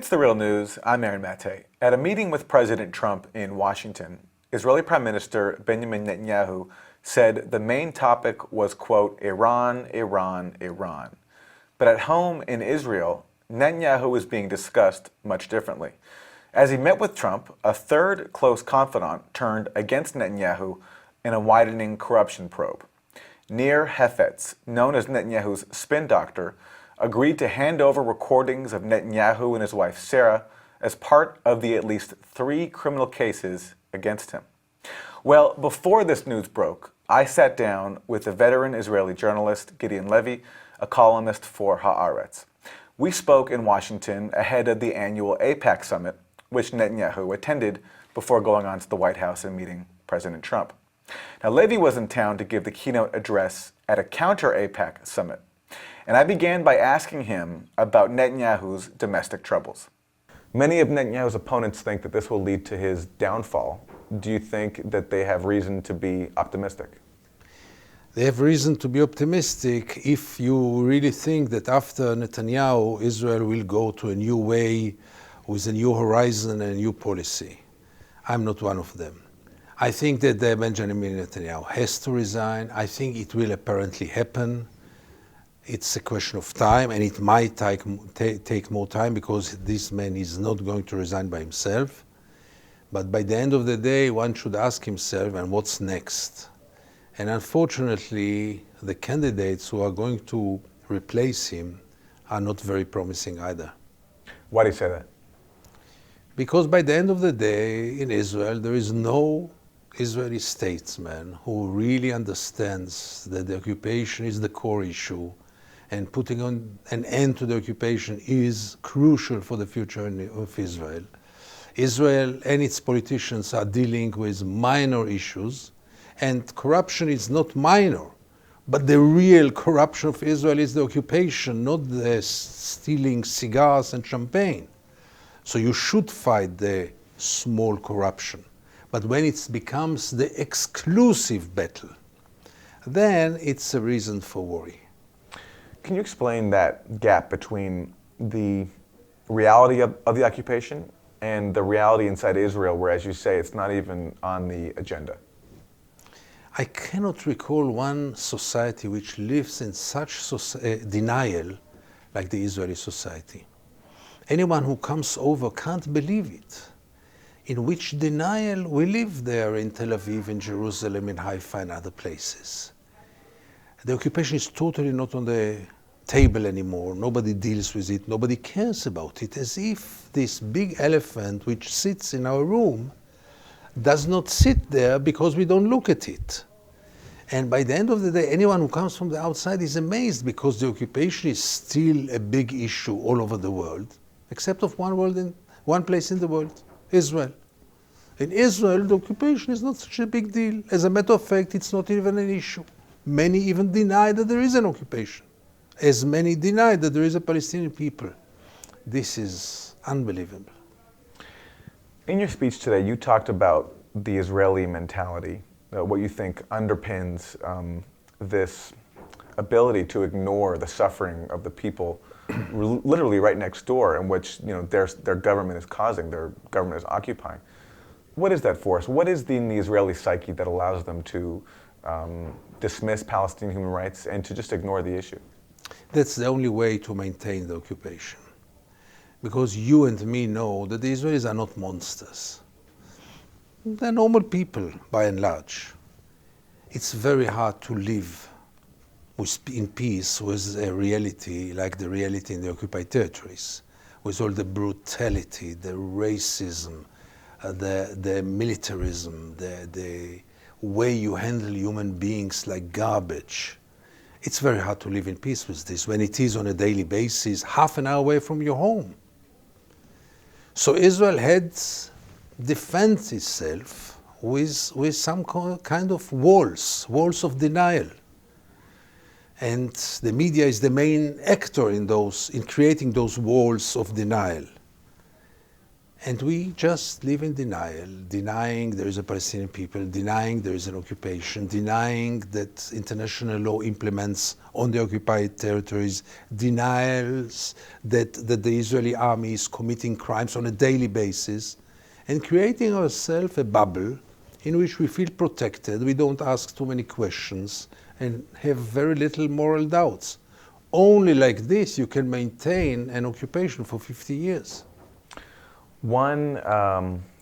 It's The Real News. I'm Aaron Mate. At a meeting with President Trump in Washington, Israeli Prime Minister Benjamin Netanyahu said the main topic was, quote, Iran, Iran, Iran. But at home in Israel, Netanyahu is being discussed much differently. As he met with Trump, a third close confidant turned against Netanyahu in a widening corruption probe. Nir Haaretz, known as Netanyahu's spin doctor, agreed to hand over recordings of Netanyahu and his wife Sarah as part of the at least 3 criminal cases against him. Well, before this news broke, I sat down with the veteran Israeli journalist Gideon Levy, a columnist for Haaretz. We spoke in Washington ahead of the annual AIPAC summit, which Netanyahu attended before going on to the White House and meeting President Trump. Now, Levy was in town to give the keynote address at a counter-AIPAC summit, and I began by asking him about Netanyahu's domestic troubles. Many of Netanyahu's opponents think that this will lead to his downfall. Do you think that they have reason to be optimistic? They have reason to be optimistic if you really think that after Netanyahu, Israel will go to a new way with a new horizon and a new policy. I'm not one of them. I think that Benjamin Netanyahu has to resign. I think it will apparently happen. It's a question of time, and it might take more time because this man is not going to resign by himself. But by the end of the day, one should ask himself, and what's next? And unfortunately, the candidates who are going to replace him are not very promising either. Why do you say that? Because by the end of the day, in Israel, there is no Israeli statesman who really understands that the occupation is the core issue, and putting on an end to the occupation is crucial for the future of Israel. Israel and its politicians are dealing with minor issues, and corruption is not minor. But the real corruption of Israel is the occupation, not the stealing cigars and champagne. So you should fight the small corruption. But when it becomes the exclusive battle, then it's a reason for worry. Can you explain that gap between the reality of the occupation and the reality inside Israel, where, as you say, it's not even on the agenda? I cannot recall one society which lives in such denial like the Israeli society. Anyone who comes over can't believe it. In which denial we live there in Tel Aviv, in Jerusalem, in Haifa, and other places. The occupation is totally not on the table anymore. Nobody deals with it. Nobody cares about it. As if this big elephant which sits in our room does not sit there because we don't look at it. And by the end of the day, anyone who comes from the outside is amazed because the occupation is still a big issue all over the world, except of one place in the world, Israel. In Israel, the occupation is not such a big deal. As a matter of fact, it's not even an issue. Many even deny that there is an occupation, as many deny that there is a Palestinian people. This is unbelievable. In your speech today, you talked about the Israeli mentality, what you think underpins this ability to ignore the suffering of the people literally right next door, in which their government is causing, their government is occupying. What is that force? What is in the Israeli psyche that allows them to dismiss Palestinian human rights and to just ignore the issue? That's the only way to maintain the occupation. Because you and me know that the Israelis are not monsters. They're normal people, by and large. It's very hard to live in peace with a reality like the reality in the occupied territories, with all the brutality, the racism, the militarism, the way you handle human beings like garbage. It's very hard to live in peace with this when it is on a daily basis, half an hour away from your home. So Israel had defended itself with some kind of walls of denial. And the media is the main actor in creating those walls of denial. And we just live in denial, denying there is a Palestinian people, denying there is an occupation, denying that international law implements on the occupied territories, denials that the Israeli army is committing crimes on a daily basis, and creating ourselves a bubble in which we feel protected, we don't ask too many questions, and have very little moral doubts. Only like this you can maintain an occupation for 50 years. One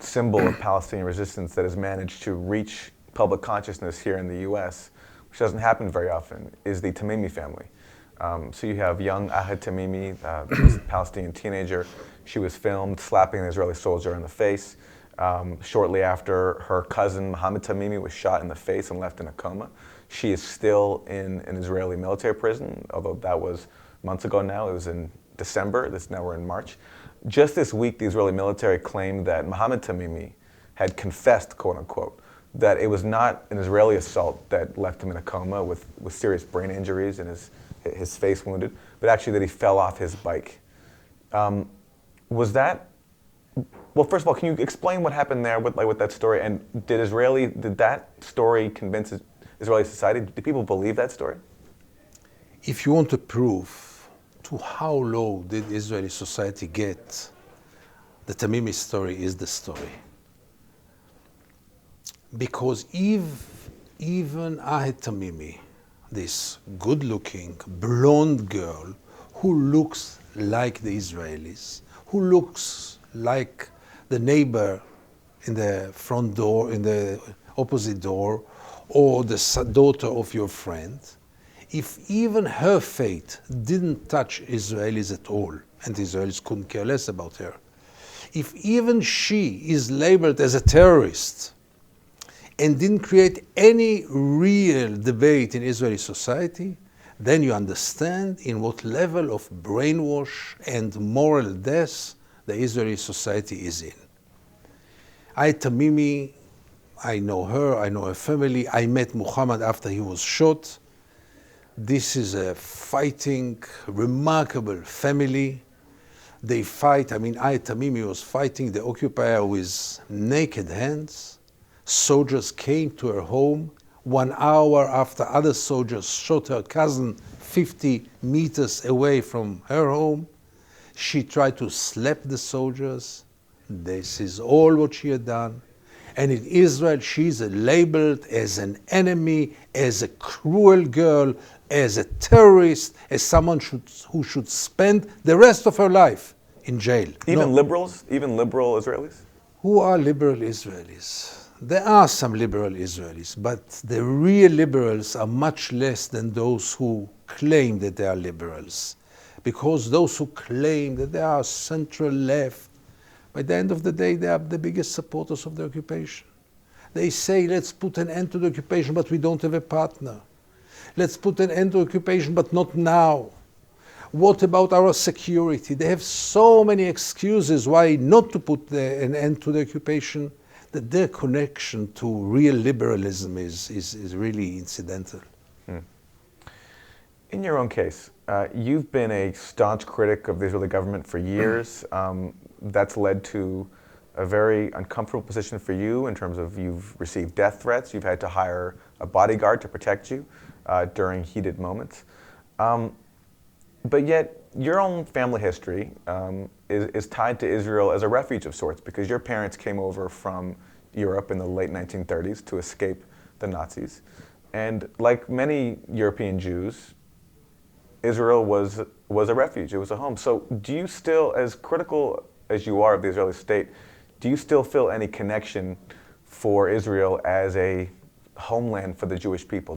symbol of Palestinian resistance that has managed to reach public consciousness here in the U.S., which doesn't happen very often, is the Tamimi family. So you have young Ahed Tamimi, this Palestinian teenager. She was filmed slapping an Israeli soldier in the face. Shortly after, her cousin Mohammed Tamimi was shot in the face and left in a coma. She is still in an Israeli military prison, although that was months ago now. It was in December. Now we're in March. Just this week, the Israeli military claimed that Mohammed Tamimi had confessed, quote unquote, that it was not an Israeli assault that left him in a coma with serious brain injuries and his face wounded, but actually that he fell off his bike. Was that, well, first of all, can you explain what happened there with that story? And did that story convince Israeli society? Do people believe that story? If you want to prove to how low did Israeli society get, the Tamimi story is the story. Because if even Ahed Tamimi, this good-looking, blonde girl who looks like the Israelis, who looks like the neighbor in the front door, in the opposite door, or the daughter of your friend, if even her fate didn't touch Israelis at all, and the Israelis couldn't care less about her, if even she is labeled as a terrorist and didn't create any real debate in Israeli society, then you understand in what level of brainwash and moral death the Israeli society is in. Ahed Tamimi, I know her, I know her family. I met Muhammad after he was shot. This is a fighting, remarkable family. They fight, Ahed Tamimi was fighting the occupier with naked hands. Soldiers came to her home 1 hour after other soldiers shot her cousin 50 meters away from her home. She tried to slap the soldiers. This is all what she had done. And in Israel, she's labeled as an enemy, as a cruel girl, as a terrorist, as someone who should spend the rest of her life in jail. Even liberals? Even liberal Israelis? Who are liberal Israelis? There are some liberal Israelis, but the real liberals are much less than those who claim that they are liberals. Because those who claim that they are central left, by the end of the day, they are the biggest supporters of the occupation. They say, let's put an end to the occupation, but we don't have a partner. Let's put an end to occupation, but not now. What about our security? They have so many excuses why not to put an end to the occupation, that their connection to real liberalism is really incidental. In your own case, you've been a staunch critic of the Israeli government for years. That's led to a very uncomfortable position for you in terms of you've received death threats. You've had to hire a bodyguard to protect you during heated moments. But yet, your own family history is tied to Israel as a refuge of sorts, because your parents came over from Europe in the late 1930s to escape the Nazis. And like many European Jews, Israel was a refuge, it was a home. So do you still, as critical as you are of the Israeli state, do you still feel any connection for Israel as a homeland for the Jewish people?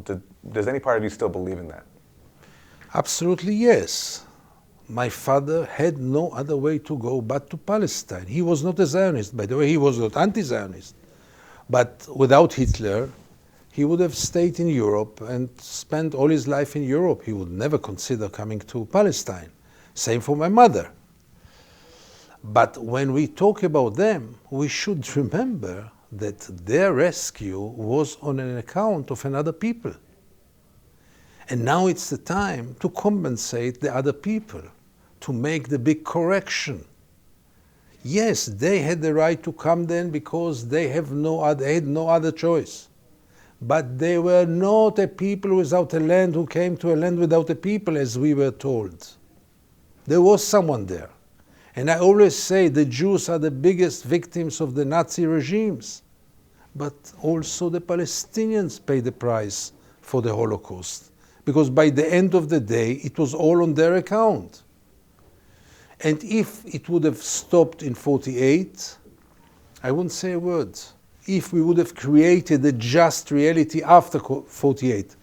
Does any part of you still believe in that? Absolutely yes. My father had no other way to go but to Palestine. He was not a Zionist, by the way, he was not anti-Zionist. But without Hitler, he would have stayed in Europe and spent all his life in Europe. He would never consider coming to Palestine. Same for my mother. But when we talk about them, we should remember that their rescue was on an account of another people. And now it's the time to compensate the other people, to make the big correction. Yes, they had the right to come then because they had no other choice. But they were not a people without a land who came to a land without a people, as we were told. There was someone there. And I always say the Jews are the biggest victims of the Nazi regimes. But also the Palestinians pay the price for the Holocaust. Because by the end of the day, it was all on their account. And if it would have stopped in 48, I wouldn't say a word. If we would have created a just reality after 48,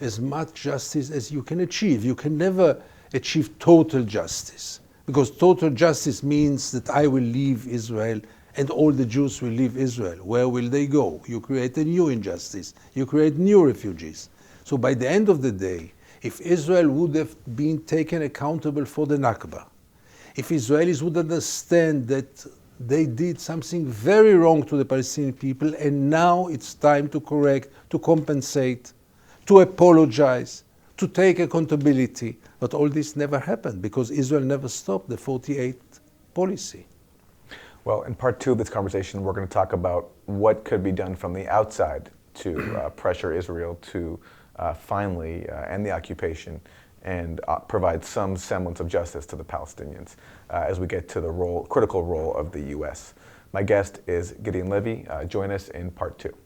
as much justice as you can achieve. You can never achieve total justice. Because total justice means that I will leave Israel and all the Jews will leave Israel. Where will they go? You create a new injustice. You create new refugees. So by the end of the day, if Israel would have been taken accountable for the Nakba, if Israelis would understand that they did something very wrong to the Palestinian people and now it's time to correct, to compensate, to apologize, to take accountability. But all this never happened because Israel never stopped the 48 policy. Well, in part two of this conversation, we're going to talk about what could be done from the outside to pressure Israel to finally end the occupation and provide some semblance of justice to the Palestinians as we get to the critical role of the U.S. My guest is Gideon Levy. Join us in part two.